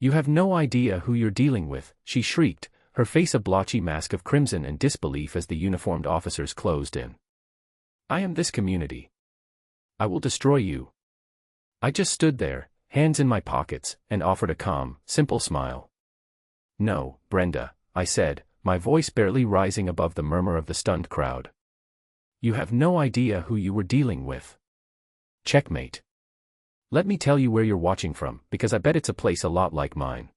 "You have no idea who you're dealing with," she shrieked, her face a blotchy mask of crimson and disbelief as the uniformed officers closed in. "I am this community. I will destroy you." I just stood there, hands in my pockets, and offered a calm, simple smile. "No, Brenda," I said, my voice barely rising above the murmur of the stunned crowd. "You have no idea who you were dealing with. Checkmate. Let me tell you where you're watching from, because I bet it's a place a lot like mine.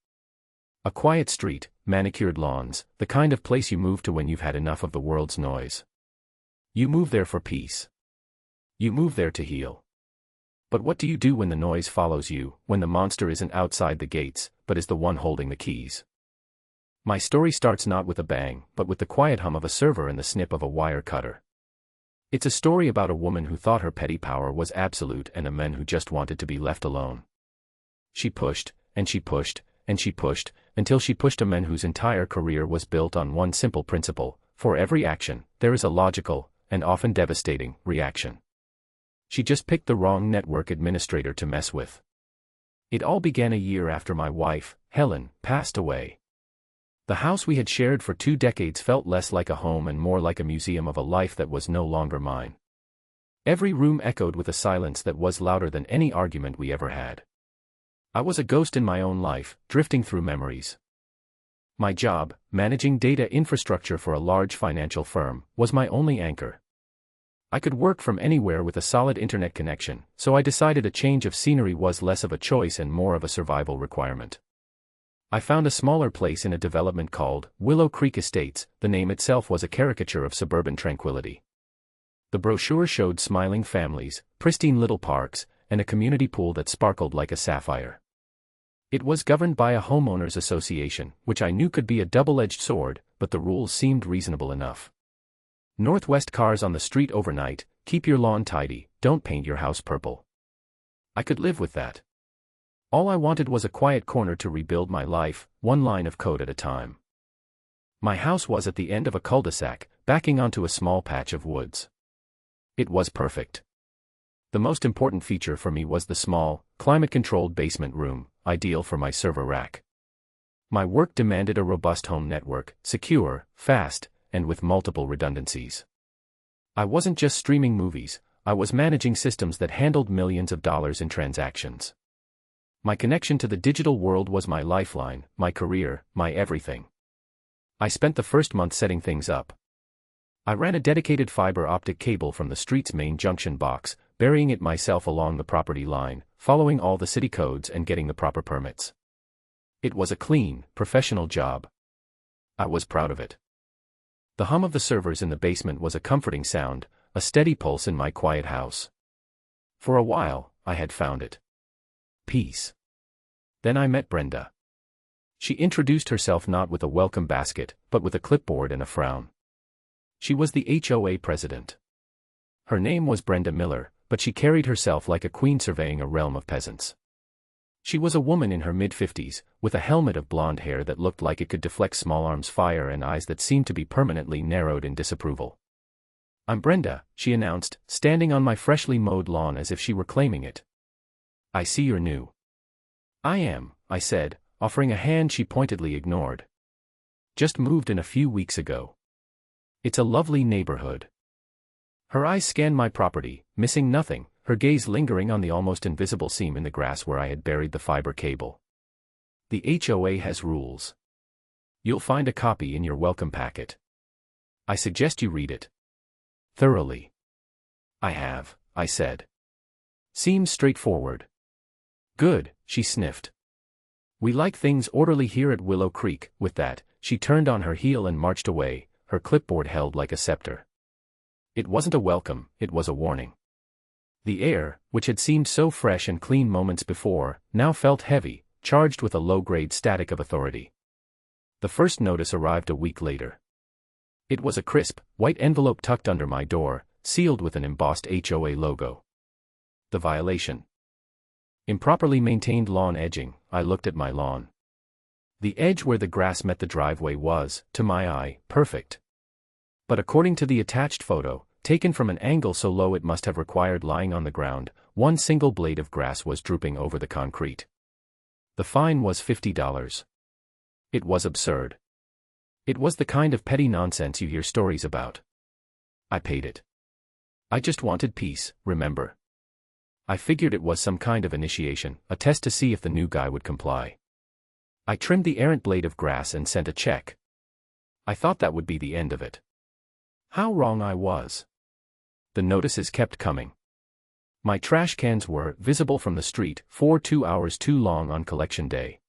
A quiet street, manicured lawns, the kind of place you move to when you've had enough of the world's noise. You move there for peace. You move there to heal. But what do you do when the noise follows you, when the monster isn't outside the gates, but is the one holding the keys?" My story starts not with a bang, but with the quiet hum of a server and the snip of a wire cutter. It's a story about a woman who thought her petty power was absolute and a man who just wanted to be left alone. She pushed, and she pushed, and she pushed, until she pushed a man whose entire career was built on one simple principle: for every action, there is a logical, and often devastating, reaction. She just picked the wrong network administrator to mess with. It all began a year after my wife, Helen, passed away. The house we had shared for 2 decades felt less like a home and more like a museum of a life that was no longer mine. Every room echoed with a silence that was louder than any argument we ever had. I was a ghost in my own life, drifting through memories. My job, managing data infrastructure for a large financial firm, was my only anchor. I could work from anywhere with a solid internet connection, so I decided a change of scenery was less of a choice and more of a survival requirement. I found a smaller place in a development called Willow Creek Estates. The name itself was a caricature of suburban tranquility. The brochure showed smiling families, pristine little parks, and a community pool that sparkled like a sapphire. It was governed by a homeowners association, which I knew could be a double-edged sword, but the rules seemed reasonable enough. Northwest cars on the street overnight, keep your lawn tidy, don't paint your house purple. I could live with that. All I wanted was a quiet corner to rebuild my life, one line of code at a time. My house was at the end of a cul-de-sac, backing onto a small patch of woods. It was perfect. The most important feature for me was the small, climate-controlled basement room, ideal for my server rack. My work demanded a robust home network, secure, fast, and with multiple redundancies. I wasn't just streaming movies, I was managing systems that handled millions of dollars in transactions. My connection to the digital world was my lifeline, my career, my everything. I spent the first month setting things up. I ran a dedicated fiber optic cable from the street's main junction box, burying it myself along the property line, following all the city codes and getting the proper permits. It was a clean, professional job. I was proud of it. The hum of the servers in the basement was a comforting sound, a steady pulse in my quiet house. For a while, I had found it. Peace. Then I met Brenda. She introduced herself not with a welcome basket, but with a clipboard and a frown. She was the HOA president. Her name was Brenda Miller, but she carried herself like a queen surveying a realm of peasants. She was a woman in her mid-50s, with a helmet of blonde hair that looked like it could deflect small arms fire and eyes that seemed to be permanently narrowed in disapproval. "I'm Brenda," she announced, standing on my freshly mowed lawn as if she were claiming it. "I see you're new." "I am," I said, offering a hand she pointedly ignored. "Just moved in a few weeks ago. It's a lovely neighborhood." Her eyes scanned my property, missing nothing, her gaze lingering on the almost invisible seam in the grass where I had buried the fiber cable. "The HOA has rules. You'll find a copy in your welcome packet. I suggest you read it thoroughly." "I have," I said. "Seems straightforward." "Good," she sniffed. "We like things orderly here at Willow Creek." With that, she turned on her heel and marched away, her clipboard held like a scepter. It wasn't a welcome, it was a warning. The air, which had seemed so fresh and clean moments before, now felt heavy, charged with a low-grade static of authority. The first notice arrived a week later. It was a crisp, white envelope tucked under my door, sealed with an embossed HOA logo. The violation. Improperly maintained lawn edging. I looked at my lawn. The edge where the grass met the driveway was, to my eye, perfect. But according to the attached photo, taken from an angle so low it must have required lying on the ground, one single blade of grass was drooping over the concrete. The fine was $50. It was absurd. It was the kind of petty nonsense you hear stories about. I paid it. I just wanted peace, remember? I figured it was some kind of initiation, a test to see if the new guy would comply. I trimmed the errant blade of grass and sent a check. I thought that would be the end of it. How wrong I was. The notices kept coming. My trash cans were visible from the street for 2 hours too long on collection day.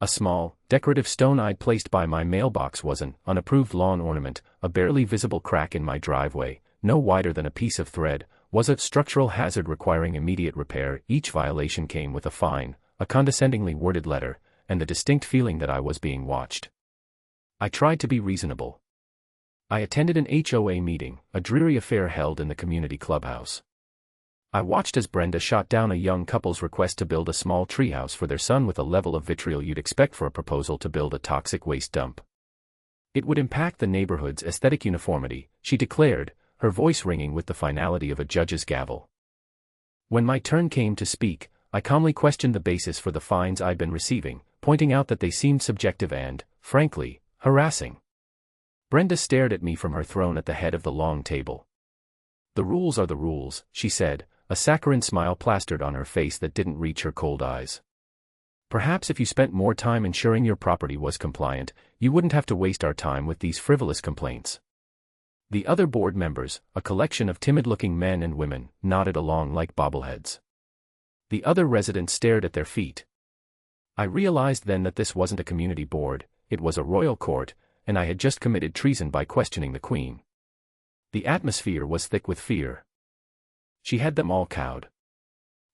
A small, decorative stone I'd placed by my mailbox was an unapproved lawn ornament. A barely visible crack in my driveway, no wider than a piece of thread, was a structural hazard requiring immediate repair. Each violation came with a fine, a condescendingly worded letter, and the distinct feeling that I was being watched. I tried to be reasonable. I attended an HOA meeting, a dreary affair held in the community clubhouse. I watched as Brenda shot down a young couple's request to build a small treehouse for their son with a level of vitriol you'd expect for a proposal to build a toxic waste dump. It would impact the neighborhood's aesthetic uniformity, she declared, her voice ringing with the finality of a judge's gavel. When my turn came to speak, I calmly questioned the basis for the fines I'd been receiving, pointing out that they seemed subjective and, frankly, harassing. Brenda stared at me from her throne at the head of the long table. "The rules are the rules," she said, a saccharine smile plastered on her face that didn't reach her cold eyes. "Perhaps if you spent more time ensuring your property was compliant, you wouldn't have to waste our time with these frivolous complaints." The other board members, a collection of timid-looking men and women, nodded along like bobbleheads. The other residents stared at their feet. I realized then that this wasn't a community board, it was a royal court, and I had just committed treason by questioning the Queen. The atmosphere was thick with fear. She had them all cowed.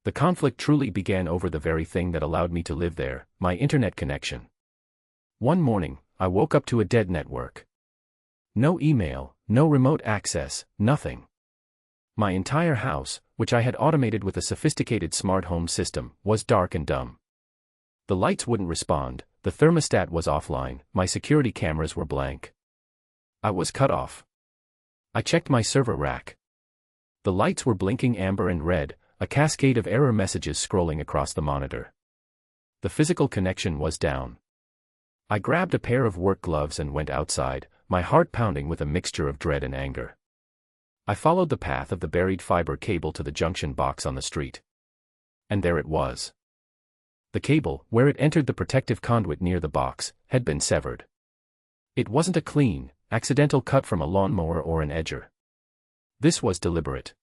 The conflict truly began over the very thing that allowed me to live there, my internet connection. One morning, I woke up to a dead network. No email, no remote access, nothing. My entire house, which I had automated with a sophisticated smart home system, was dark and dumb. The lights wouldn't respond, the thermostat was offline, my security cameras were blank. I was cut off. I checked my server rack. The lights were blinking amber and red, a cascade of error messages scrolling across the monitor. The physical connection was down. I grabbed a pair of work gloves and went outside, my heart pounding with a mixture of dread and anger. I followed the path of the buried fiber cable to the junction box on the street. And there it was. The cable, where it entered the protective conduit near the box, had been severed. It wasn't a clean, accidental cut from a lawnmower or an edger. This was deliberate.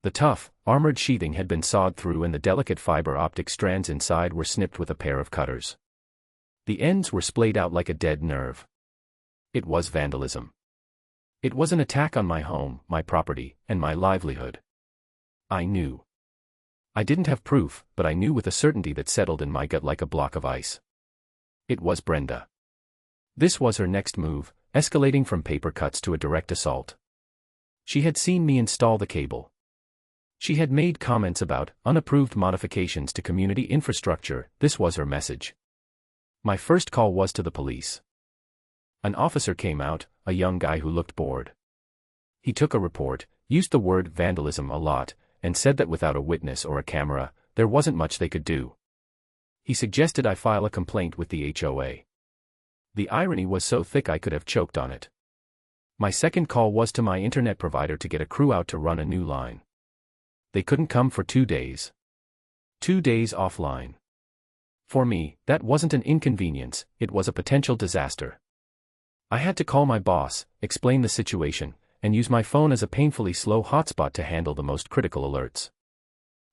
The tough, armored sheathing had been sawed through and the delicate fiber optic strands inside were snipped with a pair of cutters. The ends were splayed out like a dead nerve. It was vandalism. It was an attack on my home, my property, and my livelihood. I knew. I didn't have proof, but I knew with a certainty that settled in my gut like a block of ice. It was Brenda. This was her next move, escalating from paper cuts to a direct assault. She had seen me install the cable. She had made comments about unapproved modifications to community infrastructure. This was her message. My first call was to the police. An officer came out, a young guy who looked bored. He took a report, used the word vandalism a lot, and said that without a witness or a camera, there wasn't much they could do. He suggested I file a complaint with the HOA. The irony was so thick I could have choked on it. My second call was to my internet provider to get a crew out to run a new line. They couldn't come for 2 days. 2 days offline. For me, that wasn't an inconvenience, it was a potential disaster. I had to call my boss, explain the situation, and use my phone as a painfully slow hotspot to handle the most critical alerts.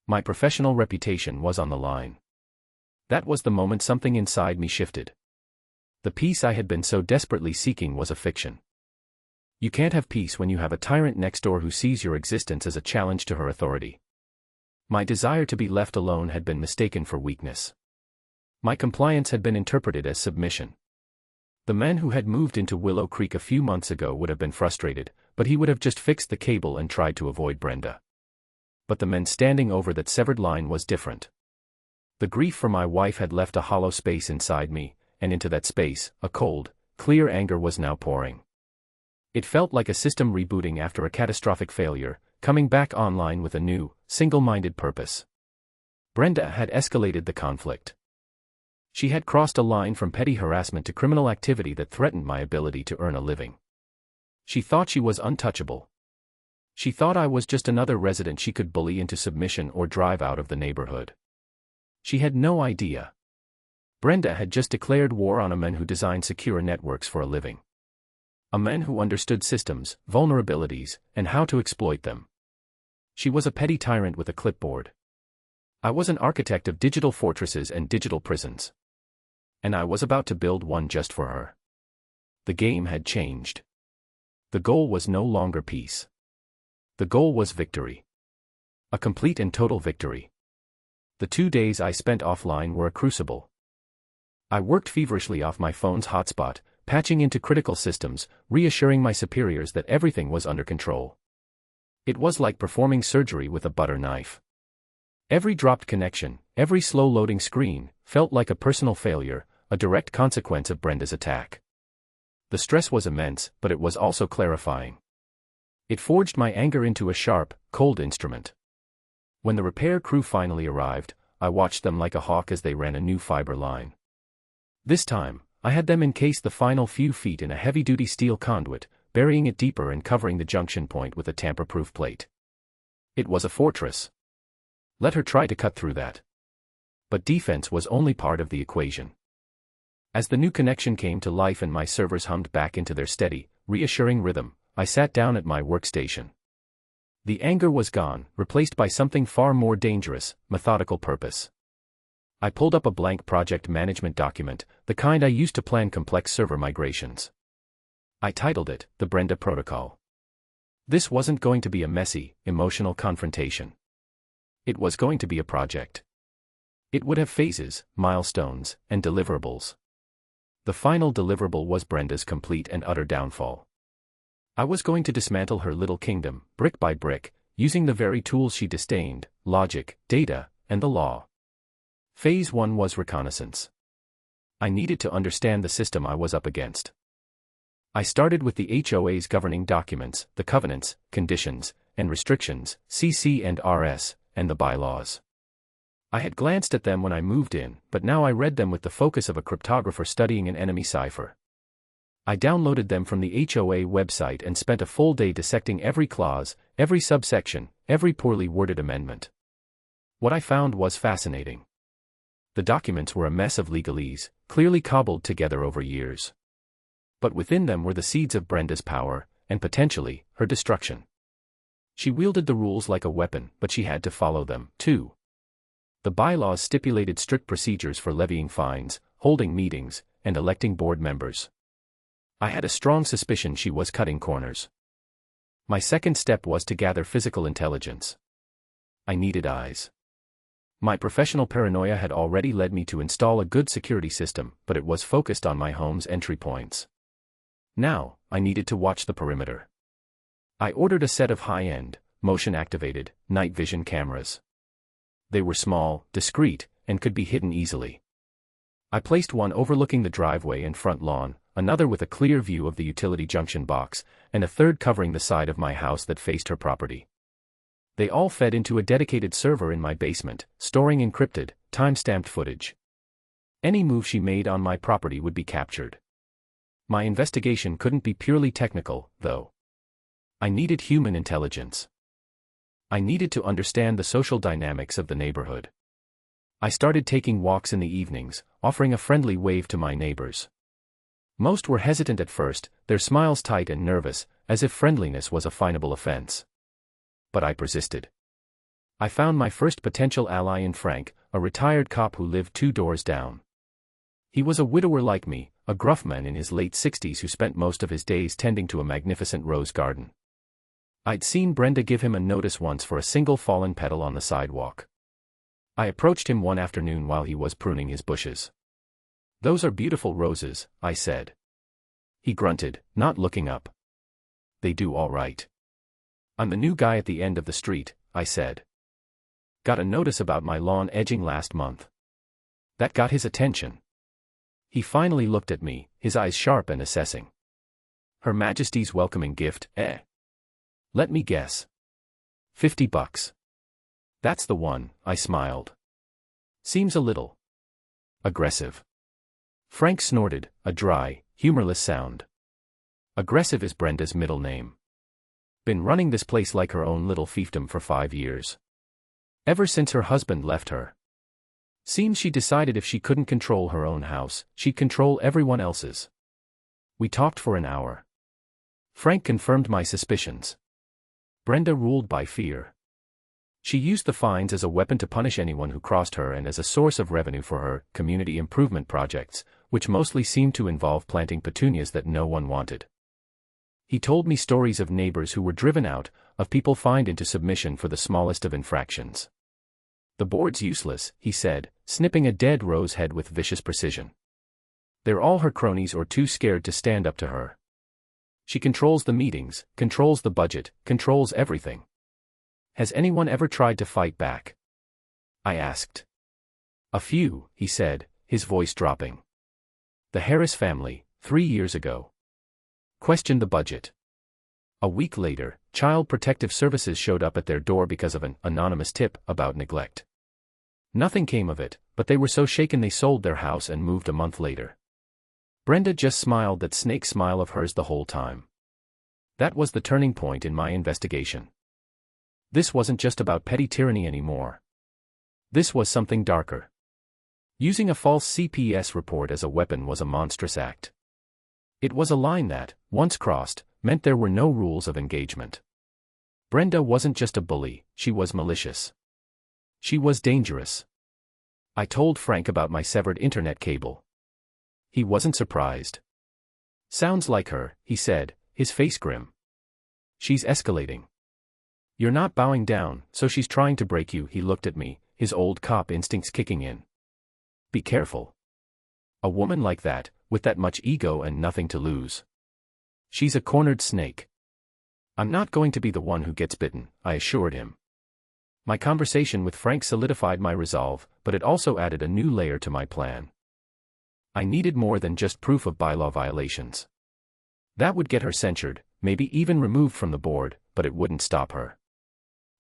My professional reputation was on the line. That was the moment something inside me shifted. The peace I had been so desperately seeking was a fiction. You can't have peace when you have a tyrant next door who sees your existence as a challenge to her authority. My desire to be left alone had been mistaken for weakness. My compliance had been interpreted as submission. The man who had moved into Willow Creek a few months ago would have been frustrated, but he would have just fixed the cable and tried to avoid Brenda. But the man standing over that severed line was different. The grief for my wife had left a hollow space inside me, and into that space, a cold, clear anger was now pouring. It felt like a system rebooting after a catastrophic failure, coming back online with a new, single-minded purpose. Brenda had escalated the conflict. She had crossed a line from petty harassment to criminal activity that threatened my ability to earn a living. She thought she was untouchable. She thought I was just another resident she could bully into submission or drive out of the neighborhood. She had no idea. Brenda had just declared war on a man who designed secure networks for a living. A man who understood systems, vulnerabilities, and how to exploit them. She was a petty tyrant with a clipboard. I was an architect of digital fortresses and digital prisons. And I was about to build one just for her. The game had changed. The goal was no longer peace. The goal was victory. A complete and total victory. The 2 days I spent offline were a crucible. I worked feverishly off my phone's hotspot, patching into critical systems, reassuring my superiors that everything was under control. It was like performing surgery with a butter knife. Every dropped connection, every slow-loading screen, felt like a personal failure, a direct consequence of Brenda's attack. The stress was immense, but it was also clarifying. It forged my anger into a sharp, cold instrument. When the repair crew finally arrived, I watched them like a hawk as they ran a new fiber line. This time, I had them encase the final few feet in a heavy-duty steel conduit, burying it deeper and covering the junction point with a tamper-proof plate. It was a fortress. Let her try to cut through that. But defense was only part of the equation. As the new connection came to life and my servers hummed back into their steady, reassuring rhythm, I sat down at my workstation. The anger was gone, replaced by something far more dangerous, methodical purpose. I pulled up a blank project management document, the kind I used to plan complex server migrations. I titled it, The Brenda Protocol. This wasn't going to be a messy, emotional confrontation. It was going to be a project. It would have phases, milestones, and deliverables. The final deliverable was Brenda's complete and utter downfall. I was going to dismantle her little kingdom, brick by brick, using the very tools she disdained, logic, data, and the law. Phase 1 was reconnaissance. I needed to understand the system I was up against. I started with the HOA's governing documents, the covenants, conditions, and restrictions, CC and RS, and the bylaws. I had glanced at them when I moved in, but now I read them with the focus of a cryptographer studying an enemy cipher. I downloaded them from the HOA website and spent a full day dissecting every clause, every subsection, every poorly worded amendment. What I found was fascinating. The documents were a mess of legalese, clearly cobbled together over years. But within them were the seeds of Brenda's power, and potentially, her destruction. She wielded the rules like a weapon, but she had to follow them, too. The bylaws stipulated strict procedures for levying fines, holding meetings, and electing board members. I had a strong suspicion she was cutting corners. My second step was to gather physical intelligence. I needed eyes. My professional paranoia had already led me to install a good security system, but it was focused on my home's entry points. Now, I needed to watch the perimeter. I ordered a set of high-end, motion-activated, night vision cameras. They were small, discreet, and could be hidden easily. I placed one overlooking the driveway and front lawn, another with a clear view of the utility junction box, and a third covering the side of my house that faced her property. They all fed into a dedicated server in my basement, storing encrypted, time-stamped footage. Any move she made on my property would be captured. My investigation couldn't be purely technical, though. I needed human intelligence. I needed to understand the social dynamics of the neighborhood. I started taking walks in the evenings, offering a friendly wave to my neighbors. Most were hesitant at first, their smiles tight and nervous, as if friendliness was a finable offense. But I persisted. I found my first potential ally in Frank, a retired cop who lived 2 doors down. He was a widower like me, a gruff man in his late 60s who spent most of his days tending to a magnificent rose garden. I'd seen Brenda give him a notice once for a single fallen petal on the sidewalk. I approached him one afternoon while he was pruning his bushes. "Those are beautiful roses," I said. He grunted, not looking up. "They do all right." "I'm the new guy at the end of the street," I said. "Got a notice about my lawn edging last month." That got his attention. He finally looked at me, his eyes sharp and assessing. "Her Majesty's welcoming gift, eh?" "Let me guess. $50. That's the one," I smiled. "Seems a little." Aggressive. Frank snorted, a dry, humorless sound. Aggressive is Brenda's middle name. Been running this place like her own little fiefdom for 5 years. Ever since her husband left her. Seems she decided if she couldn't control her own house, she'd control everyone else's. We talked for an hour. Frank confirmed my suspicions. Brenda ruled by fear. She used the fines as a weapon to punish anyone who crossed her and as a source of revenue for her community improvement projects, which mostly seemed to involve planting petunias that no one wanted. He told me stories of neighbors who were driven out, of people fined into submission for the smallest of infractions. The board's useless, he said, snipping a dead rose head with vicious precision. They're all her cronies or too scared to stand up to her. She controls the meetings, controls the budget, controls everything. Has anyone ever tried to fight back? I asked. A few, he said, his voice dropping. The Harris family, 3 years ago. Questioned the budget. A week later, Child Protective Services showed up at their door because of an anonymous tip about neglect. Nothing came of it, but they were so shaken they sold their house and moved a month later. Brenda just smiled that snake smile of hers the whole time. That was the turning point in my investigation. This wasn't just about petty tyranny anymore. This was something darker. Using a false CPS report as a weapon was a monstrous act. It was a line that, once crossed, meant there were no rules of engagement. Brenda wasn't just a bully, she was malicious. She was dangerous. I told Frank about my severed internet cable. He wasn't surprised. Sounds like her, he said, his face grim. She's escalating. You're not bowing down, so she's trying to break you. He looked at me, his old cop instincts kicking in. Be careful. A woman like that, with that much ego and nothing to lose. She's a cornered snake. I'm not going to be the one who gets bitten, I assured him. My conversation with Frank solidified my resolve, but it also added a new layer to my plan. I needed more than just proof of bylaw violations. That would get her censured, maybe even removed from the board, but it wouldn't stop her.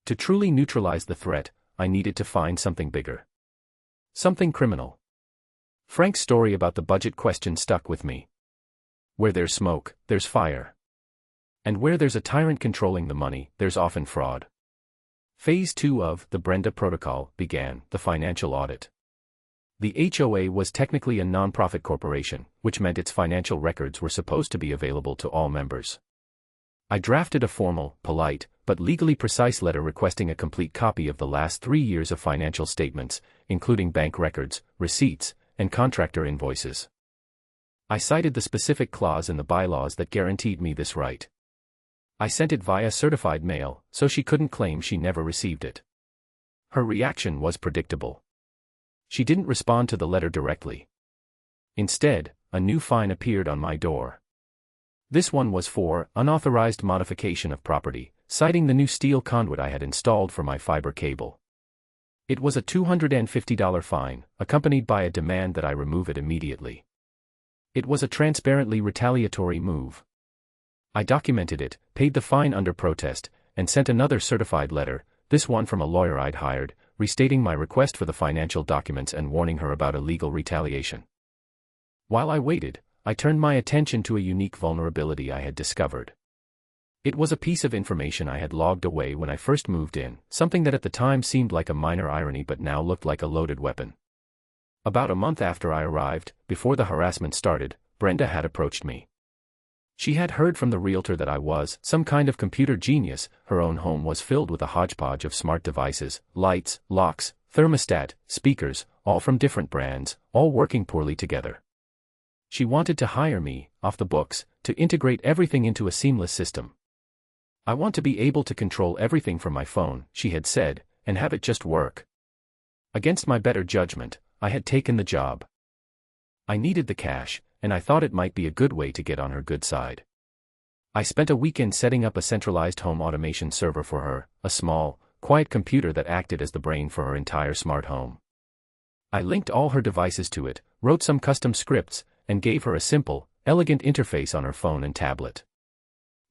To truly neutralize the threat, I needed to find something bigger. Something criminal. Frank's story about the budget question stuck with me. Where there's smoke, there's fire. And where there's a tyrant controlling the money, there's often fraud. Phase 2 of the Brenda Protocol began, the financial audit. The HOA was technically a non-profit corporation, which meant its financial records were supposed to be available to all members. I drafted a formal, polite, but legally precise letter requesting a complete copy of the last 3 years of financial statements, including bank records, receipts, and contractor invoices. I cited the specific clause in the bylaws that guaranteed me this right. I sent it via certified mail, so she couldn't claim she never received it. Her reaction was predictable. She didn't respond to the letter directly. Instead, a new fine appeared on my door. This one was for unauthorized modification of property, citing the new steel conduit I had installed for my fiber cable. It was a $250 fine, accompanied by a demand that I remove it immediately. It was a transparently retaliatory move. I documented it, paid the fine under protest, and sent another certified letter, this one from a lawyer I'd hired, restating my request for the financial documents and warning her about illegal retaliation. While I waited, I turned my attention to a unique vulnerability I had discovered. It was a piece of information I had logged away when I first moved in, something that at the time seemed like a minor irony but now looked like a loaded weapon. About a month after I arrived, before the harassment started, Brenda had approached me. She had heard from the realtor that I was some kind of computer genius. Her own home was filled with a hodgepodge of smart devices, lights, locks, thermostat, speakers, all from different brands, all working poorly together. She wanted to hire me, off the books, to integrate everything into a seamless system. I want to be able to control everything from my phone, she had said, and have it just work. Against my better judgment, I had taken the job. I needed the cash, and I thought it might be a good way to get on her good side. I spent a weekend setting up a centralized home automation server for her, a small, quiet computer that acted as the brain for her entire smart home. I linked all her devices to it, wrote some custom scripts, and gave her a simple, elegant interface on her phone and tablet.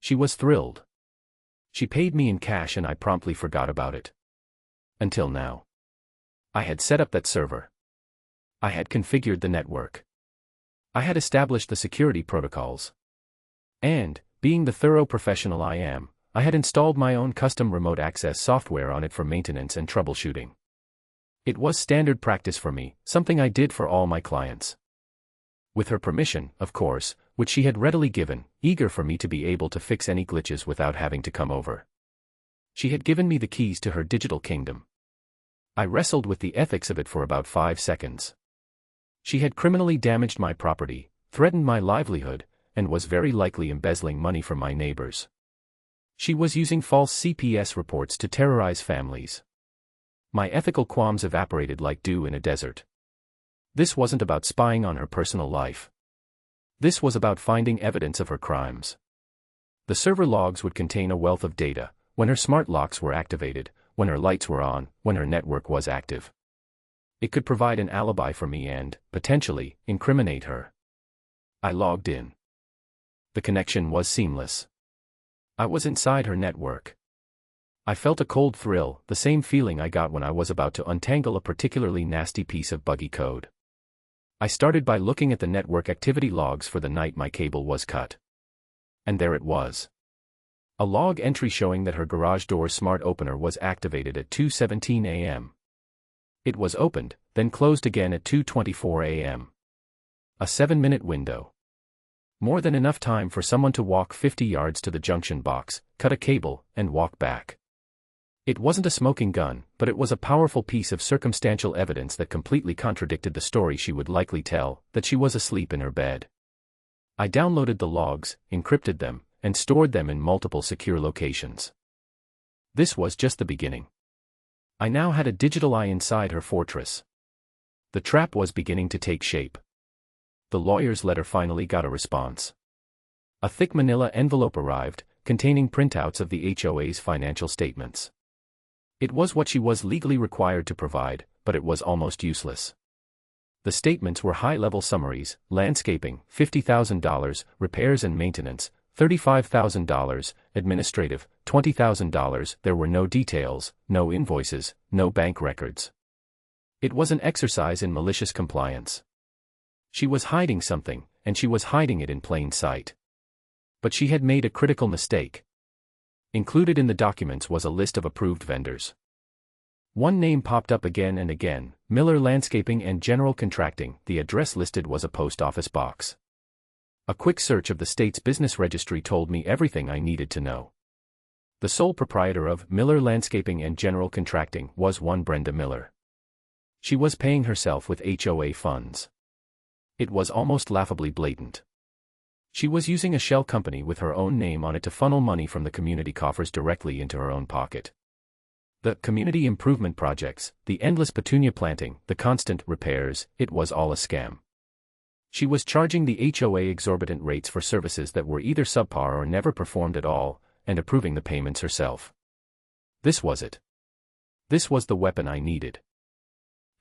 She was thrilled. She paid me in cash and I promptly forgot about it. Until now. I had set up that server. I had configured the network. I had established the security protocols. And, being the thorough professional I am, I had installed my own custom remote access software on it for maintenance and troubleshooting. It was standard practice for me, something I did for all my clients. With her permission, of course, which she had readily given, eager for me to be able to fix any glitches without having to come over. She had given me the keys to her digital kingdom. I wrestled with the ethics of it for about 5 seconds. She had criminally damaged my property, threatened my livelihood, and was very likely embezzling money from my neighbors. She was using false CPS reports to terrorize families. My ethical qualms evaporated like dew in a desert. This wasn't about spying on her personal life. This was about finding evidence of her crimes. The server logs would contain a wealth of data: when her smart locks were activated, when her lights were on, when her network was active. It could provide an alibi for me and, potentially, incriminate her. I logged in. The connection was seamless. I was inside her network. I felt a cold thrill, the same feeling I got when I was about to untangle a particularly nasty piece of buggy code. I started by looking at the network activity logs for the night my cable was cut. And there it was. A log entry showing that her garage door smart opener was activated at 2:17 a.m. It was opened, then closed again at 2:24 a.m. A 7-minute window. More than enough time for someone to walk 50 yards to the junction box, cut a cable, and walk back. It wasn't a smoking gun, but it was a powerful piece of circumstantial evidence that completely contradicted the story she would likely tell, that she was asleep in her bed. I downloaded the logs, encrypted them, and stored them in multiple secure locations. This was just the beginning. I now had a digital eye inside her fortress. The trap was beginning to take shape. The lawyer's letter finally got a response. A thick manila envelope arrived, containing printouts of the HOA's financial statements. It was what she was legally required to provide, but it was almost useless. The statements were high-level summaries: landscaping, $50,000, repairs and maintenance, $35,000, administrative, $20,000. There were no details, no invoices, no bank records. It was an exercise in malicious compliance. She was hiding something, and she was hiding it in plain sight. But she had made a critical mistake. Included in the documents was a list of approved vendors. One name popped up again and again: Miller Landscaping and General Contracting. The address listed was a post office box. A quick search of the state's business registry told me everything I needed to know. The sole proprietor of Miller Landscaping and General Contracting was one Brenda Miller. She was paying herself with HOA funds. It was almost laughably blatant. She was using a shell company with her own name on it to funnel money from the community coffers directly into her own pocket. The community improvement projects, the endless petunia planting, the constant repairs, it was all a scam. She was charging the HOA exorbitant rates for services that were either subpar or never performed at all, and approving the payments herself. This was it. This was the weapon I needed.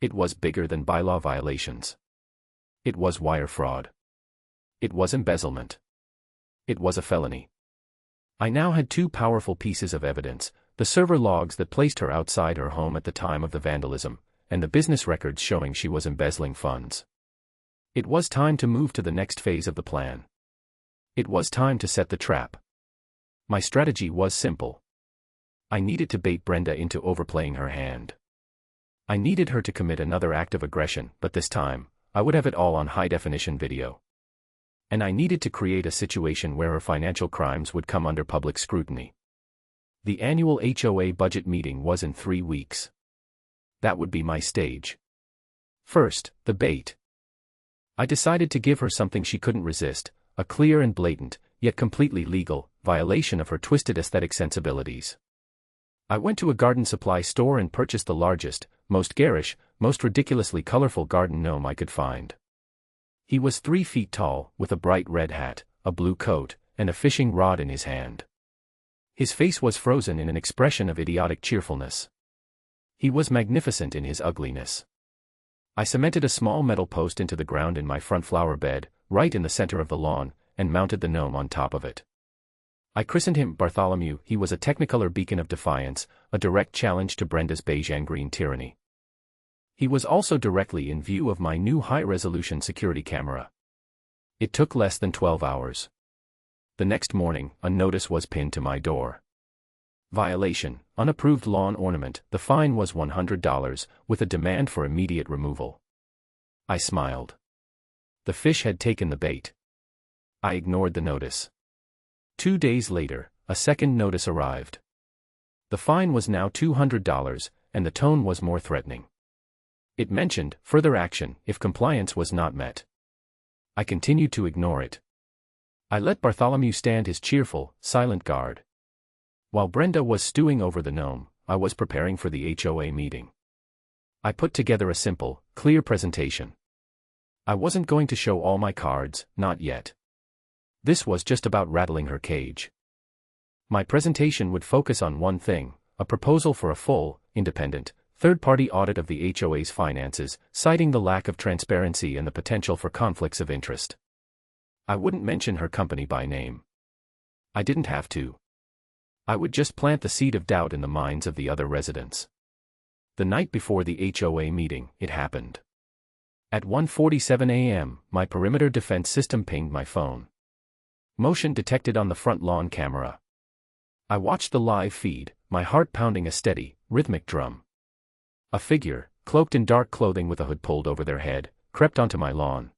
It was bigger than bylaw violations. It was wire fraud. It was embezzlement. It was a felony. I now had two powerful pieces of evidence: the server logs that placed her outside her home at the time of the vandalism, and the business records showing she was embezzling funds. It was time to move to the next phase of the plan. It was time to set the trap. My strategy was simple. I needed to bait Brenda into overplaying her hand. I needed her to commit another act of aggression, but this time, I would have it all on high-definition video. And I needed to create a situation where her financial crimes would come under public scrutiny. The annual HOA budget meeting was in 3 weeks. That would be my stage. First, the bait. I decided to give her something she couldn't resist: a clear and blatant, yet completely legal, violation of her twisted aesthetic sensibilities. I went to a garden supply store and purchased the largest, most garish, most ridiculously colorful garden gnome I could find. He was 3 feet tall, with a bright red hat, a blue coat, and a fishing rod in his hand. His face was frozen in an expression of idiotic cheerfulness. He was magnificent in his ugliness. I cemented a small metal post into the ground in my front flower bed, right in the center of the lawn, and mounted the gnome on top of it. I christened him Bartholomew. He was a technicolor beacon of defiance, a direct challenge to Brenda's beige and green tyranny. He was also directly in view of my new high-resolution security camera. It took less than 12 hours. The next morning, a notice was pinned to my door. Violation, unapproved lawn ornament. The fine was $100, with a demand for immediate removal. I smiled. The fish had taken the bait. I ignored the notice. 2 days later, a second notice arrived. The fine was now $200, and the tone was more threatening. It mentioned further action if compliance was not met. I continued to ignore it. I let Bartholomew stand his cheerful, silent guard. While Brenda was stewing over the gnome, I was preparing for the HOA meeting. I put together a simple, clear presentation. I wasn't going to show all my cards, not yet. This was just about rattling her cage. My presentation would focus on one thing: a proposal for a full, independent, third-party audit of the HOA's finances, citing the lack of transparency and the potential for conflicts of interest. I wouldn't mention her company by name. I didn't have to. I would just plant the seed of doubt in the minds of the other residents. The night before the HOA meeting, it happened. At 1:47 a.m., my perimeter defense system pinged my phone. Motion detected on the front lawn camera. I watched the live feed, my heart pounding a steady, rhythmic drum. A figure, cloaked in dark clothing with a hood pulled over their head, crept onto my lawn.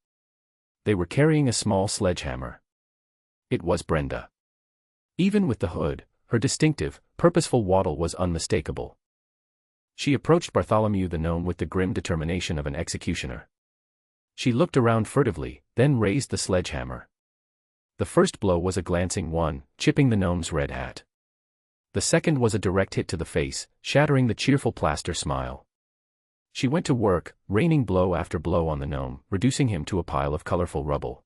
They were carrying a small sledgehammer. It was Brenda. Even with the hood, her distinctive, purposeful waddle was unmistakable. She approached Bartholomew the gnome with the grim determination of an executioner. She looked around furtively, then raised the sledgehammer. The first blow was a glancing one, chipping the gnome's red hat. The second was a direct hit to the face, shattering the cheerful plaster smile. She went to work, raining blow after blow on the gnome, reducing him to a pile of colorful rubble.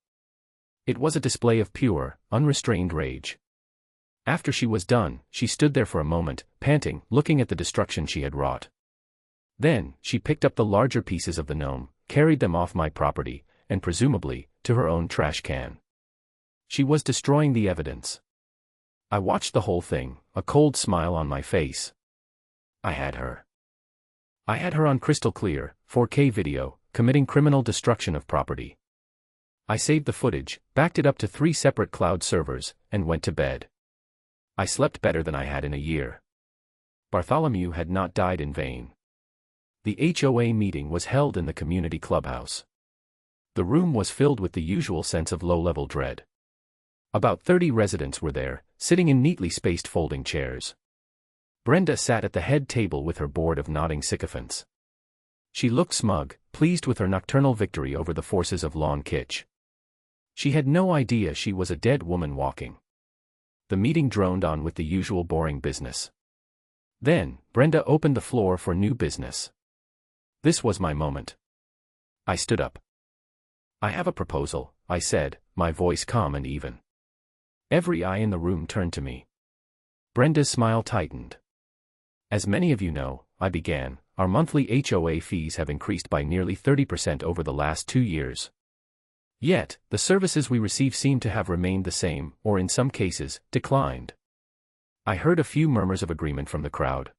It was a display of pure, unrestrained rage. After she was done, she stood there for a moment, panting, looking at the destruction she had wrought. Then, she picked up the larger pieces of the gnome, carried them off my property, and presumably, to her own trash can. She was destroying the evidence. I watched the whole thing, a cold smile on my face. I had her. I had her on crystal clear, 4K video, committing criminal destruction of property. I saved the footage, backed it up to 3 separate cloud servers, and went to bed. I slept better than I had in a year. Bartholomew had not died in vain. The HOA meeting was held in the community clubhouse. The room was filled with the usual sense of low-level dread. About 30 residents were there, sitting in neatly spaced folding chairs. Brenda sat at the head table with her board of nodding sycophants. She looked smug, pleased with her nocturnal victory over the forces of lawn kitsch. She had no idea she was a dead woman walking. The meeting droned on with the usual boring business. Then, Brenda opened the floor for new business. This was my moment. I stood up. I have a proposal, I said, my voice calm and even. Every eye in the room turned to me. Brenda's smile tightened. As many of you know, I began, our monthly HOA fees have increased by nearly 30% over the last 2 years. Yet, the services we receive seem to have remained the same, or in some cases, declined. I heard a few murmurs of agreement from the crowd.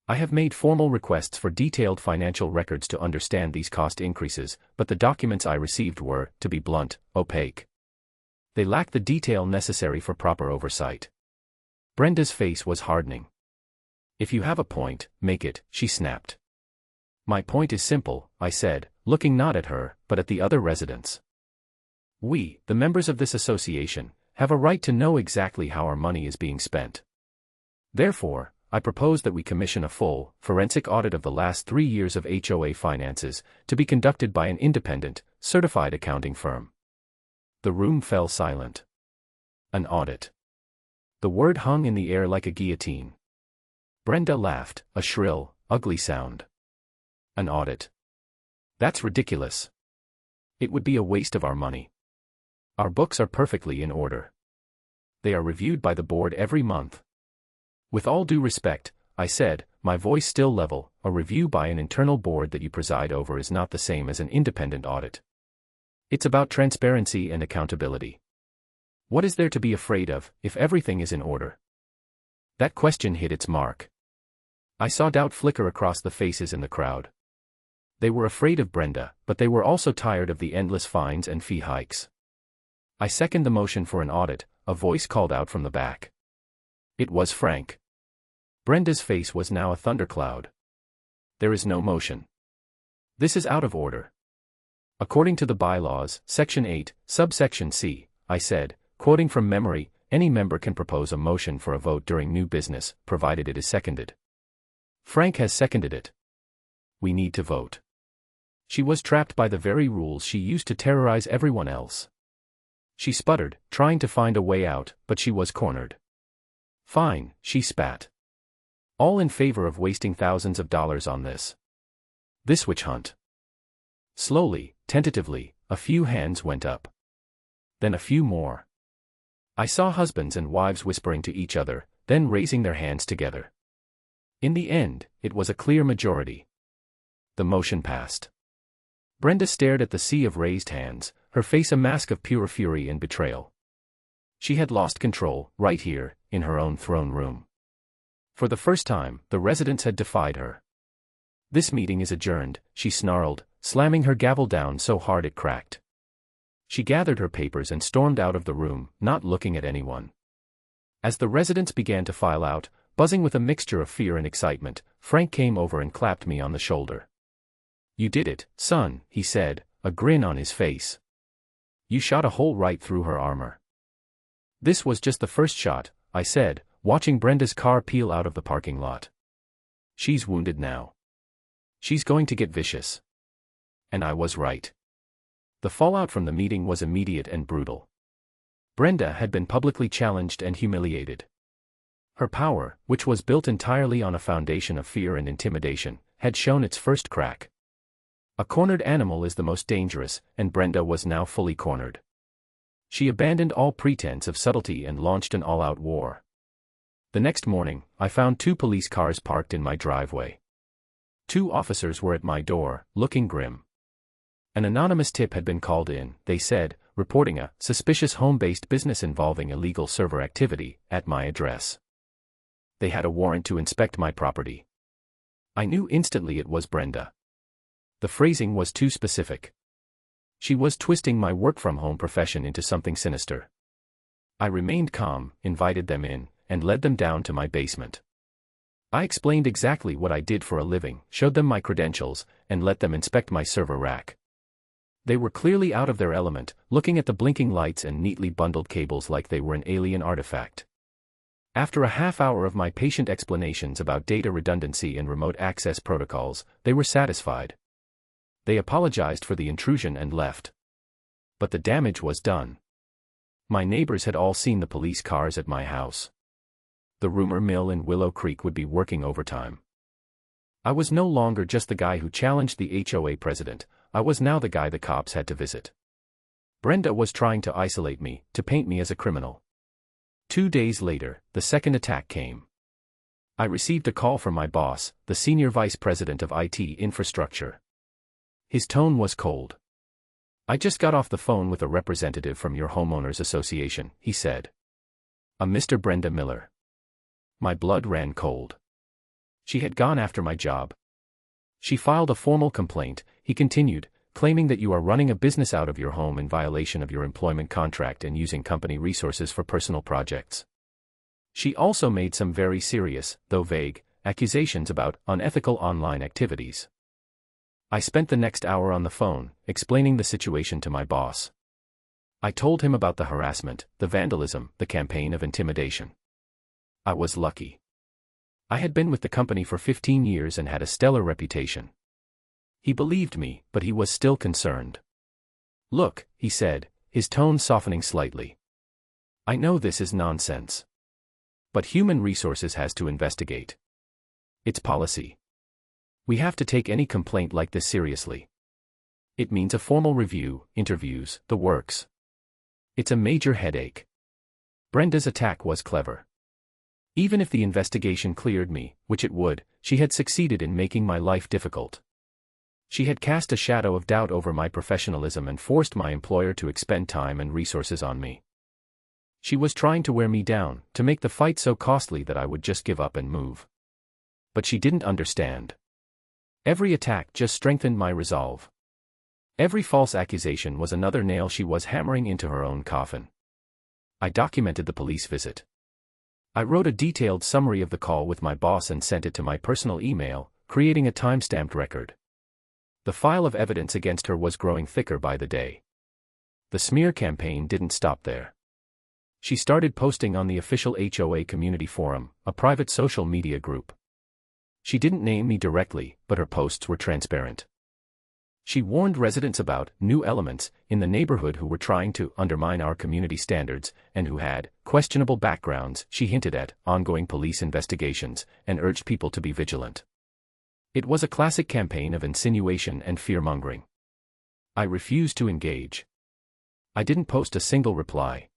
I have made formal requests for detailed financial records to understand these cost increases, but the documents I received were, to be blunt, opaque. They lacked the detail necessary for proper oversight. Brenda's face was hardening. If you have a point, make it, she snapped. My point is simple, I said, looking not at her, but at the other residents. We, the members of this association, have a right to know exactly how our money is being spent. Therefore, I propose that we commission a full, forensic audit of the last 3 years of HOA finances, to be conducted by an independent, certified accounting firm. The room fell silent. An audit. The word hung in the air like a guillotine. Brenda laughed, a shrill, ugly sound. An audit. That's ridiculous. It would be a waste of our money. Our books are perfectly in order. They are reviewed by the board every month. With all due respect, I said, my voice still level, a review by an internal board that you preside over is not the same as an independent audit. It's about transparency and accountability. What is there to be afraid of, if everything is in order? That question hit its mark. I saw doubt flicker across the faces in the crowd. They were afraid of Brenda, but they were also tired of the endless fines and fee hikes. I second the motion for an audit, a voice called out from the back. It was Frank. Brenda's face was now a thundercloud. There is no motion. This is out of order. According to the bylaws, Section 8, subsection C, I said, quoting from memory, any member can propose a motion for a vote during new business, provided it is seconded. Frank has seconded it. We need to vote. She was trapped by the very rules she used to terrorize everyone else. She sputtered, trying to find a way out, but she was cornered. Fine, she spat. All in favor of wasting thousands of dollars on this witch hunt. Slowly, tentatively, a few hands went up. Then a few more. I saw husbands and wives whispering to each other, then raising their hands together. In the end, it was a clear majority. The motion passed. Brenda stared at the sea of raised hands, her face a mask of pure fury and betrayal. She had lost control, right here, in her own throne room. For the first time, the residents had defied her. This meeting is adjourned, she snarled, slamming her gavel down so hard it cracked. She gathered her papers and stormed out of the room, not looking at anyone. As the residents began to file out, buzzing with a mixture of fear and excitement, Frank came over and clapped me on the shoulder. You did it, son, he said, a grin on his face. You shot a hole right through her armor. This was just the first shot, I said, watching Brenda's car peel out of the parking lot. She's wounded now. She's going to get vicious. And I was right. The fallout from the meeting was immediate and brutal. Brenda had been publicly challenged and humiliated. Her power, which was built entirely on a foundation of fear and intimidation, had shown its first crack. A cornered animal is the most dangerous, and Brenda was now fully cornered. She abandoned all pretense of subtlety and launched an all-out war. The next morning, I found 2 police cars parked in my driveway. 2 officers were at my door, looking grim. An anonymous tip had been called in, they said, reporting a suspicious home-based business involving illegal server activity at my address. They had a warrant to inspect my property. I knew instantly it was Brenda. The phrasing was too specific. She was twisting my work-from-home profession into something sinister. I remained calm, invited them in, and led them down to my basement. I explained exactly what I did for a living, showed them my credentials, and let them inspect my server rack. They were clearly out of their element, looking at the blinking lights and neatly bundled cables like they were an alien artifact. After a half-hour of my patient explanations about data redundancy and remote access protocols, they were satisfied. They apologized for the intrusion and left. But the damage was done. My neighbors had all seen the police cars at my house. The rumor mill in Willow Creek would be working overtime. I was no longer just the guy who challenged the HOA president, I was now the guy the cops had to visit. Brenda was trying to isolate me, to paint me as a criminal. 2 days later, the second attack came. I received a call from my boss, the senior vice president of IT infrastructure. His tone was cold. I just got off the phone with a representative from your homeowners association, he said. A Mr. Brenda Miller. My blood ran cold. She had gone after my job. She filed a formal complaint, he continued, claiming that you are running a business out of your home in violation of your employment contract and using company resources for personal projects. She also made some very serious, though vague, accusations about unethical online activities. I spent the next hour on the phone, explaining the situation to my boss. I told him about the harassment, the vandalism, the campaign of intimidation. I was lucky. I had been with the company for 15 years and had a stellar reputation. He believed me, but he was still concerned. Look, he said, his tone softening slightly. I know this is nonsense. But human resources has to investigate. It's policy. We have to take any complaint like this seriously. It means a formal review, interviews, the works. It's a major headache. Brenda's attack was clever. Even if the investigation cleared me, which it would, she had succeeded in making my life difficult. She had cast a shadow of doubt over my professionalism and forced my employer to expend time and resources on me. She was trying to wear me down, to make the fight so costly that I would just give up and move. But she didn't understand. Every attack just strengthened my resolve. Every false accusation was another nail she was hammering into her own coffin. I documented the police visit. I wrote a detailed summary of the call with my boss and sent it to my personal email, creating a time-stamped record. The file of evidence against her was growing thicker by the day. The smear campaign didn't stop there. She started posting on the official HOA community forum, a private social media group. She didn't name me directly, but her posts were transparent. She warned residents about new elements in the neighborhood who were trying to undermine our community standards and who had questionable backgrounds. She hinted at ongoing police investigations and urged people to be vigilant. It was a classic campaign of insinuation and fear-mongering. I refused to engage. I didn't post a single reply.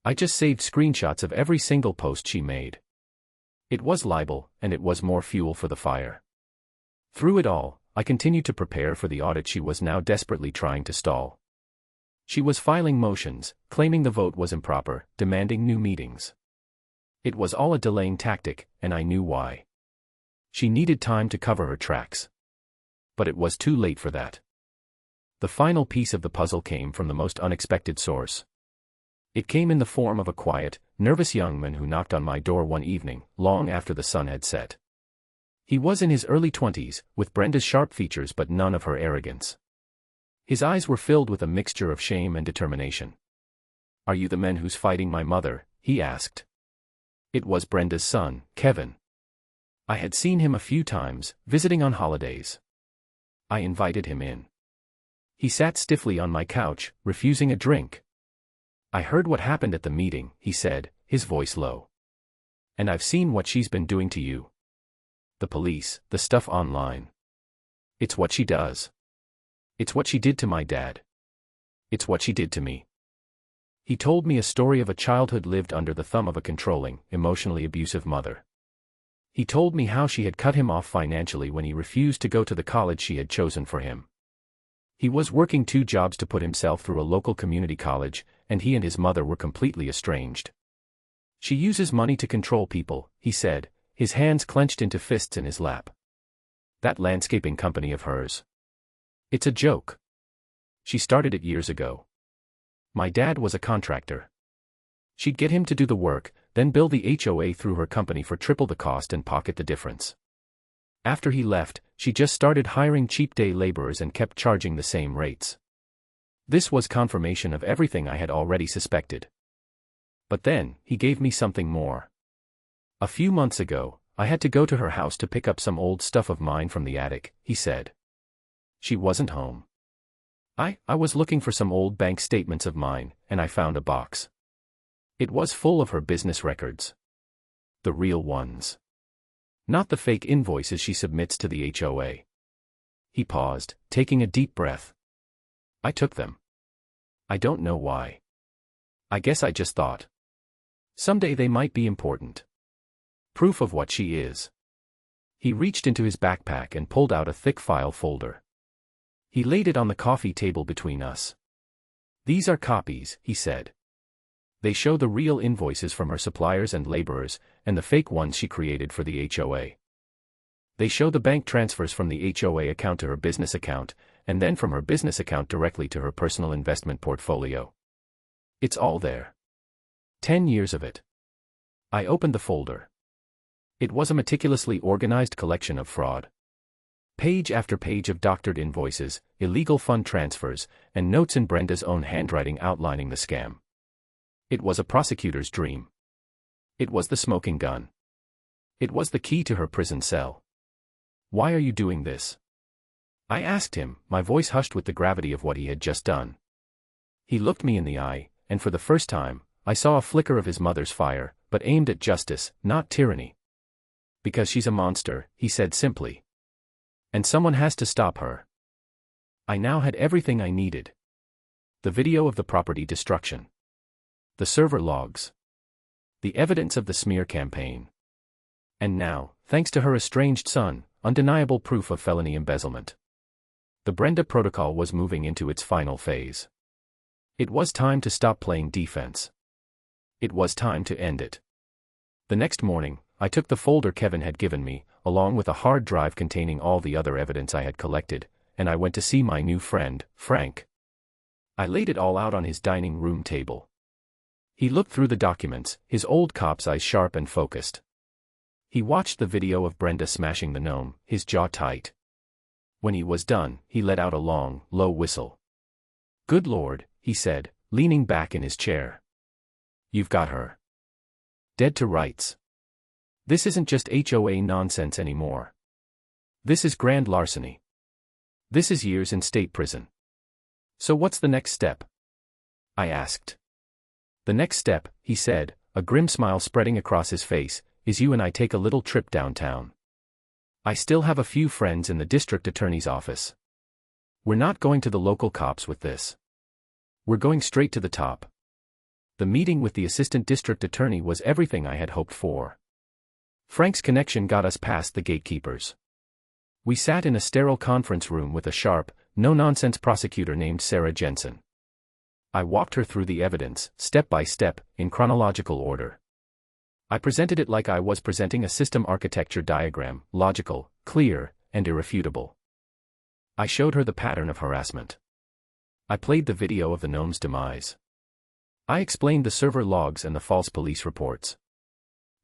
I just saved screenshots of every single post she made. It was libel, and it was more fuel for the fire. Through it all, I continued to prepare for the audit she was now desperately trying to stall. She was filing motions, claiming the vote was improper, demanding new meetings. It was all a delaying tactic, and I knew why. She needed time to cover her tracks. But it was too late for that. The final piece of the puzzle came from the most unexpected source. It came in the form of a quiet, nervous young man who knocked on my door one evening, long after the sun had set. He was in his early 20s, with Brenda's sharp features but none of her arrogance. His eyes were filled with a mixture of shame and determination. "Are you the man who's fighting my mother?" he asked. It was Brenda's son, Kevin. I had seen him a few times, visiting on holidays. I invited him in. He sat stiffly on my couch, refusing a drink. "I heard what happened at the meeting," he said, his voice low. "And I've seen what she's been doing to you. The police, the stuff online. It's what she does. It's what she did to my dad. It's what she did to me." He told me a story of a childhood lived under the thumb of a controlling, emotionally abusive mother. He told me how she had cut him off financially when he refused to go to the college she had chosen for him. He was working 2 jobs to put himself through a local community college, and he and his mother were completely estranged. "She uses money to control people," he said, his hands clenched into fists in his lap. "That landscaping company of hers. It's a joke. She started it years ago. My dad was a contractor. She'd get him to do the work, then bill the HOA through her company for triple the cost and pocket the difference. After he left, she just started hiring cheap day laborers and kept charging the same rates. This was confirmation of everything I had already suspected. But then, he gave me something more. A few months ago, I had to go to her house to pick up some old stuff of mine from the attic," he said. "She wasn't home. I was looking for some old bank statements of mine, and I found a box. It was full of her business records. The real ones. Not the fake invoices she submits to the HOA." He paused, taking a deep breath. "I took them. I don't know why. I guess I just thought. Someday they might be important. Proof of what she is." He reached into his backpack and pulled out a thick file folder. He laid it on the coffee table between us. "These are copies," he said. "They show the real invoices from her suppliers and laborers, and the fake ones she created for the HOA. They show the bank transfers from the HOA account to her business account, and then from her business account directly to her personal investment portfolio. It's all there. 10 years of it." I opened the folder. It was a meticulously organized collection of fraud. Page after page of doctored invoices, illegal fund transfers, and notes in Brenda's own handwriting outlining the scam. It was a prosecutor's dream. It was the smoking gun. It was the key to her prison cell. "Why are you doing this?" I asked him, my voice hushed with the gravity of what he had just done. He looked me in the eye, and for the first time, I saw a flicker of his mother's fire, but aimed at justice, not tyranny. "Because she's a monster," he said simply. "And someone has to stop her." I now had everything I needed. The video of the property destruction. The server logs. The evidence of the smear campaign. And now, thanks to her estranged son, undeniable proof of felony embezzlement. The Brenda protocol was moving into its final phase. It was time to stop playing defense. It was time to end it. The next morning, I took the folder Kevin had given me, along with a hard drive containing all the other evidence I had collected, and I went to see my new friend, Frank. I laid it all out on his dining room table. He looked through the documents, his old cop's eyes sharp and focused. He watched the video of Brenda smashing the gnome, his jaw tight. When he was done, he let out a long, low whistle. "Good Lord," he said, leaning back in his chair. "You've got her. Dead to rights. This isn't just HOA nonsense anymore. This is grand larceny. This is years in state prison. So what's the next step?" I asked. "The next step," he said, a grim smile spreading across his face, "is you and I take a little trip downtown. I still have a few friends in the district attorney's office. We're not going to the local cops with this. We're going straight to the top." The meeting with the assistant district attorney was everything I had hoped for. Frank's connection got us past the gatekeepers. We sat in a sterile conference room with a sharp, no-nonsense prosecutor named Sarah Jensen. I walked her through the evidence, step by step, in chronological order. I presented it like I was presenting a system architecture diagram, logical, clear, and irrefutable. I showed her the pattern of harassment. I played the video of the gnome's demise. I explained the server logs and the false police reports.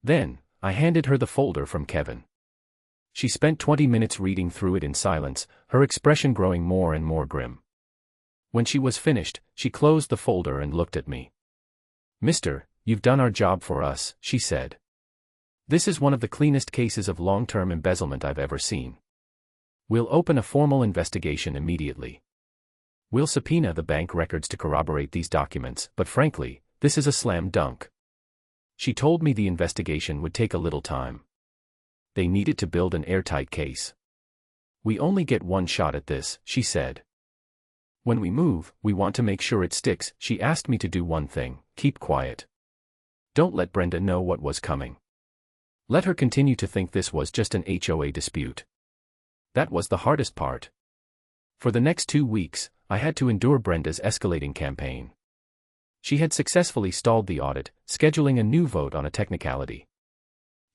Then, I handed her the folder from Kevin. She spent 20 minutes reading through it in silence, her expression growing more and more grim. When she was finished, she closed the folder and looked at me. "Mister, you've done our job for us," she said. "This is one of the cleanest cases of long-term embezzlement I've ever seen. We'll open a formal investigation immediately. We'll subpoena the bank records to corroborate these documents, but frankly, this is a slam dunk." She told me the investigation would take a little time. They needed to build an airtight case. "We only get one shot at this," she said. "When we move, we want to make sure it sticks." She asked me to do one thing: keep quiet. Don't let Brenda know what was coming. Let her continue to think this was just an HOA dispute. That was the hardest part. For the next 2 weeks, I had to endure Brenda's escalating campaign. She had successfully stalled the audit, scheduling a new vote on a technicality.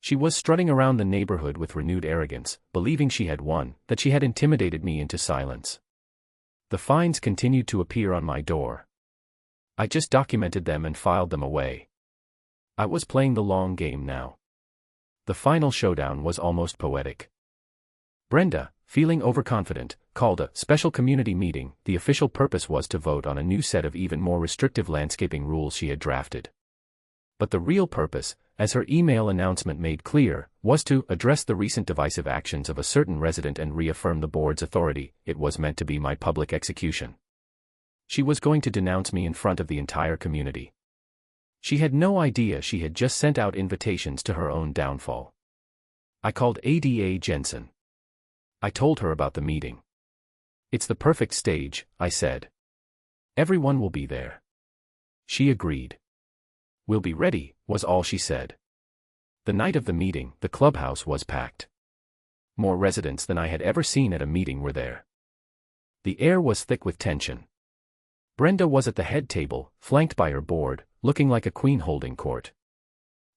She was strutting around the neighborhood with renewed arrogance, believing she had won, that she had intimidated me into silence. The fines continued to appear on my door. I just documented them and filed them away. I was playing the long game now. The final showdown was almost poetic. Brenda, feeling overconfident, called a special community meeting. The official purpose was to vote on a new set of even more restrictive landscaping rules she had drafted. But the real purpose, as her email announcement made clear, was to address the recent divisive actions of a certain resident and reaffirm the board's authority. It was meant to be my public execution. She was going to denounce me in front of the entire community. She had no idea she had just sent out invitations to her own downfall. I called ADA Jensen. I told her about the meeting. "It's the perfect stage," I said. "Everyone will be there." She agreed. "We'll be ready," was all she said. The night of the meeting, the clubhouse was packed. More residents than I had ever seen at a meeting were there. The air was thick with tension. Brenda was at the head table, flanked by her board, looking like a queen holding court.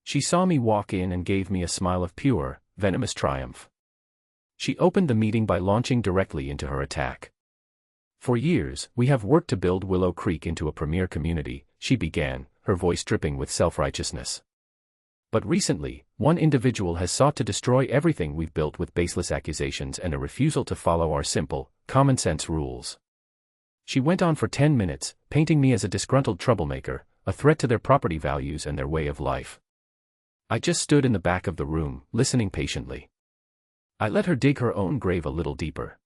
She saw me walk in and gave me a smile of pure, venomous triumph. She opened the meeting by launching directly into her attack. "For years, we have worked to build Willow Creek into a premier community," she began, her voice dripping with self-righteousness. "But recently, one individual has sought to destroy everything we've built with baseless accusations and a refusal to follow our simple, common-sense rules." She went on for 10 minutes, painting me as a disgruntled troublemaker, a threat to their property values and their way of life. I just stood in the back of the room, listening patiently. I let her dig her own grave a little deeper.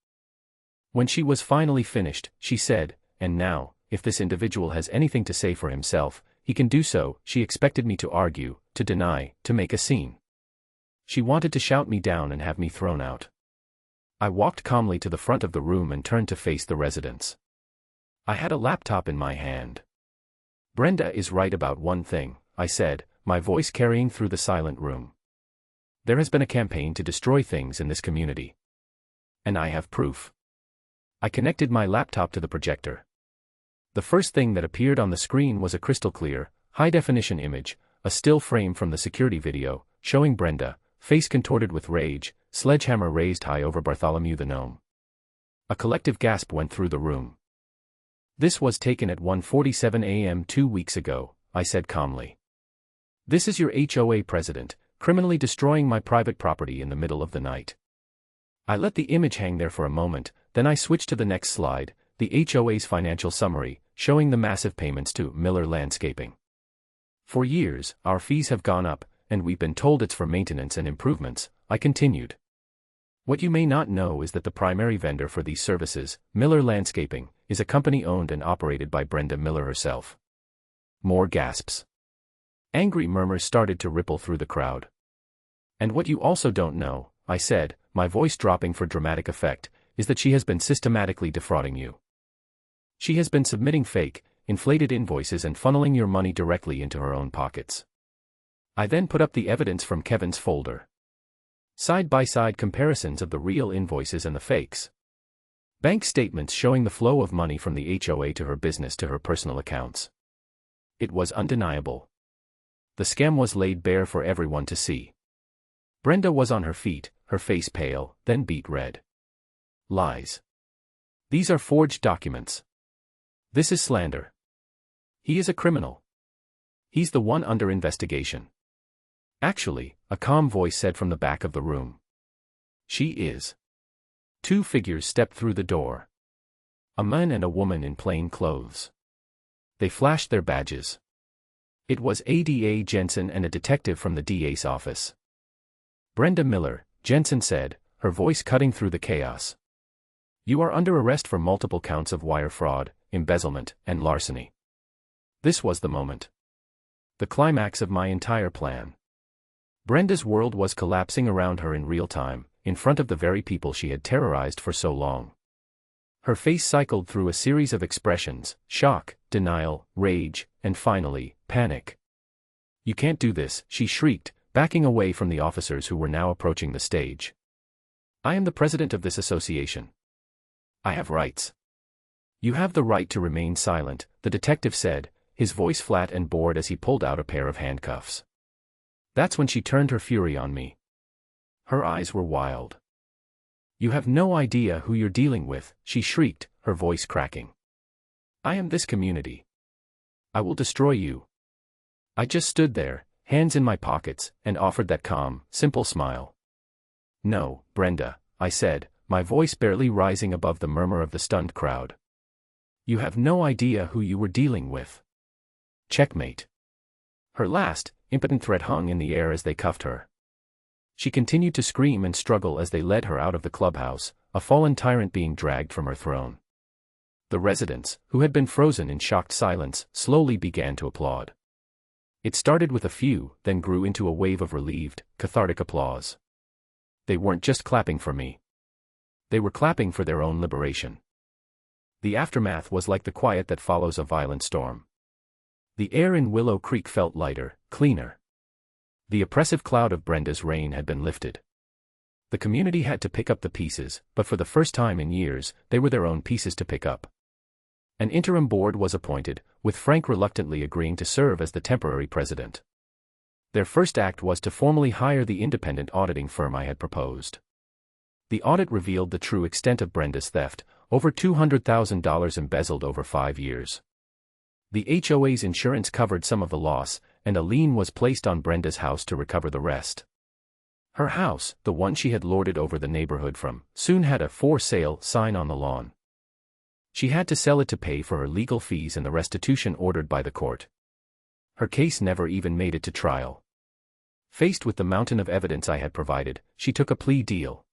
When she was finally finished, she said, "And now, if this individual has anything to say for himself, he can do so." She expected me to argue, to deny, to make a scene. She wanted to shout me down and have me thrown out. I walked calmly to the front of the room and turned to face the residents. I had a laptop in my hand. "Brenda is right about one thing," I said, my voice carrying through the silent room. "There has been a campaign to destroy things in this community. And I have proof." I connected my laptop to the projector. The first thing that appeared on the screen was a crystal-clear, high-definition image, a still frame from the security video, showing Brenda, face contorted with rage, sledgehammer raised high over Bartholomew the gnome. A collective gasp went through the room. "This was taken at 1:47 a.m. 2 weeks ago," I said calmly. "This is your HOA president, criminally destroying my private property in the middle of the night." I let the image hang there for a moment, then I switched to the next slide, the HOA's financial summary, showing the massive payments to Miller Landscaping. "For years, our fees have gone up, and we've been told it's for maintenance and improvements," I continued. "What you may not know is that the primary vendor for these services, Miller Landscaping, is a company owned and operated by Brenda Miller herself." More gasps. Angry murmurs started to ripple through the crowd. "And what you also don't know," I said, my voice dropping for dramatic effect, "is that she has been systematically defrauding you. She has been submitting fake, inflated invoices and funneling your money directly into her own pockets." I then put up the evidence from Kevin's folder. Side-by-side comparisons of the real invoices and the fakes. Bank statements showing the flow of money from the HOA to her business to her personal accounts. It was undeniable. The scam was laid bare for everyone to see. Brenda was on her feet, her face pale, then beet red. "Lies. These are forged documents. This is slander. He is a criminal. He's the one under investigation." "Actually," a calm voice said from the back of the room. "She is." Two figures stepped through the door. A man and a woman in plain clothes. They flashed their badges. It was ADA Jensen and a detective from the DA's office. "Brenda Miller," Jensen said, her voice cutting through the chaos. "You are under arrest for multiple counts of wire fraud, embezzlement, and larceny." This was the moment. The climax of my entire plan. Brenda's world was collapsing around her in real time, in front of the very people she had terrorized for so long. Her face cycled through a series of expressions: shock, denial, rage, and finally, panic. "You can't do this," she shrieked, backing away from the officers who were now approaching the stage. "I am the president of this association. I have rights." "You have the right to remain silent," the detective said, his voice flat and bored as he pulled out a pair of handcuffs. That's when she turned her fury on me. Her eyes were wild. "You have no idea who you're dealing with," she shrieked, her voice cracking. "I am this community. I will destroy you." I just stood there, hands in my pockets, and offered that calm, simple smile. "No, Brenda," I said, my voice barely rising above the murmur of the stunned crowd. "You have no idea who you were dealing with." Checkmate. Her last, impotent threat hung in the air as they cuffed her. She continued to scream and struggle as they led her out of the clubhouse, a fallen tyrant being dragged from her throne. The residents, who had been frozen in shocked silence, slowly began to applaud. It started with a few, then grew into a wave of relieved, cathartic applause. They weren't just clapping for me. They were clapping for their own liberation. The aftermath was like the quiet that follows a violent storm. The air in Willow Creek felt lighter, cleaner. The oppressive cloud of Brenda's reign had been lifted. The community had to pick up the pieces, but for the first time in years, they were their own pieces to pick up. An interim board was appointed, with Frank reluctantly agreeing to serve as the temporary president. Their first act was to formally hire the independent auditing firm I had proposed. The audit revealed the true extent of Brenda's theft, over $200,000 embezzled over 5 years. The HOA's insurance covered some of the loss, and a lien was placed on Brenda's house to recover the rest. Her house, the one she had lorded over the neighborhood from, soon had a "for sale" sign on the lawn. She had to sell it to pay for her legal fees and the restitution ordered by the court. Her case never even made it to trial. Faced with the mountain of evidence I had provided, she took a plea deal.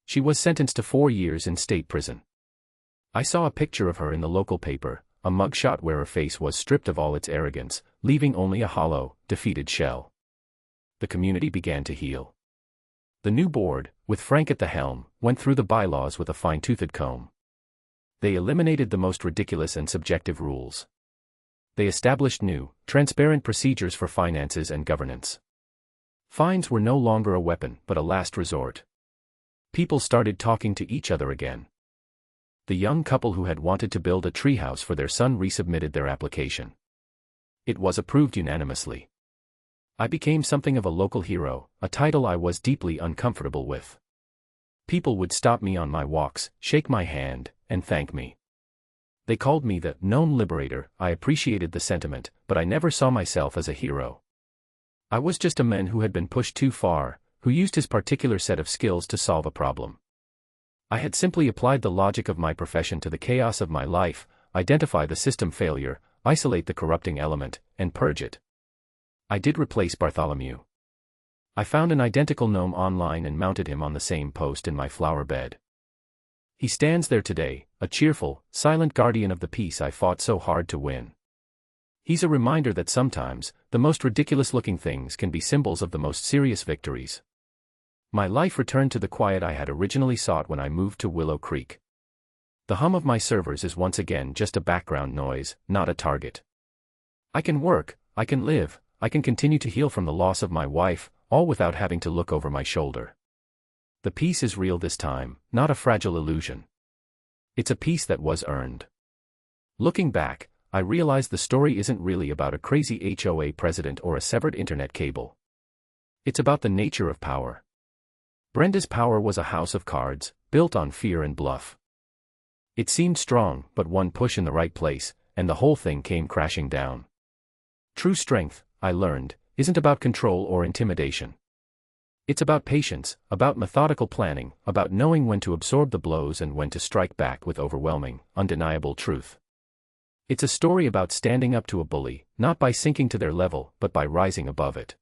She was sentenced to 4 years in state prison. I saw a picture of her in the local paper, a mugshot where her face was stripped of all its arrogance, leaving only a hollow, defeated shell. The community began to heal. The new board, with Frank at the helm, went through the bylaws with a fine-toothed comb. They eliminated the most ridiculous and subjective rules. They established new, transparent procedures for finances and governance. Fines were no longer a weapon but a last resort. People started talking to each other again. The young couple who had wanted to build a treehouse for their son resubmitted their application. It was approved unanimously. I became something of a local hero, a title I was deeply uncomfortable with. People would stop me on my walks, shake my hand, and thank me. They called me the known liberator. I appreciated the sentiment, but I never saw myself as a hero. I was just a man who had been pushed too far, who used his particular set of skills to solve a problem. I had simply applied the logic of my profession to the chaos of my life, identify the system failure, isolate the corrupting element, and purge it. I did replace Bartholomew. I found an identical gnome online and mounted him on the same post in my flower bed. He stands there today, a cheerful, silent guardian of the peace I fought so hard to win. He's a reminder that sometimes, the most ridiculous-looking things can be symbols of the most serious victories. My life returned to the quiet I had originally sought when I moved to Willow Creek. The hum of my servers is once again just a background noise, not a target. I can work, I can live, I can continue to heal from the loss of my wife, all without having to look over my shoulder. The peace is real this time, not a fragile illusion. It's a peace that was earned. Looking back, I realize the story isn't really about a crazy HOA president or a severed internet cable. It's about the nature of power. Brenda's power was a house of cards, built on fear and bluff. It seemed strong, but one push in the right place, and the whole thing came crashing down. True strength, I learned, isn't about control or intimidation. It's about patience, about methodical planning, about knowing when to absorb the blows and when to strike back with overwhelming, undeniable truth. It's a story about standing up to a bully, not by sinking to their level, but by rising above it.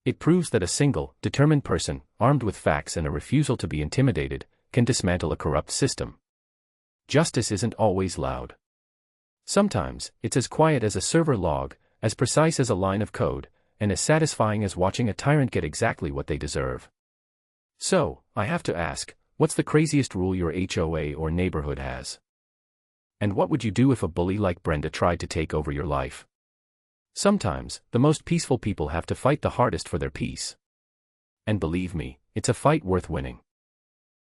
It proves that a single, determined person, armed with facts and a refusal to be intimidated, can dismantle a corrupt system. Justice isn't always loud. Sometimes, it's as quiet as a server log, as precise as a line of code, and as satisfying as watching a tyrant get exactly what they deserve. So, I have to ask, what's the craziest rule your HOA or neighborhood has? And what would you do if a bully like Brenda tried to take over your life? Sometimes, the most peaceful people have to fight the hardest for their peace. And believe me, it's a fight worth winning.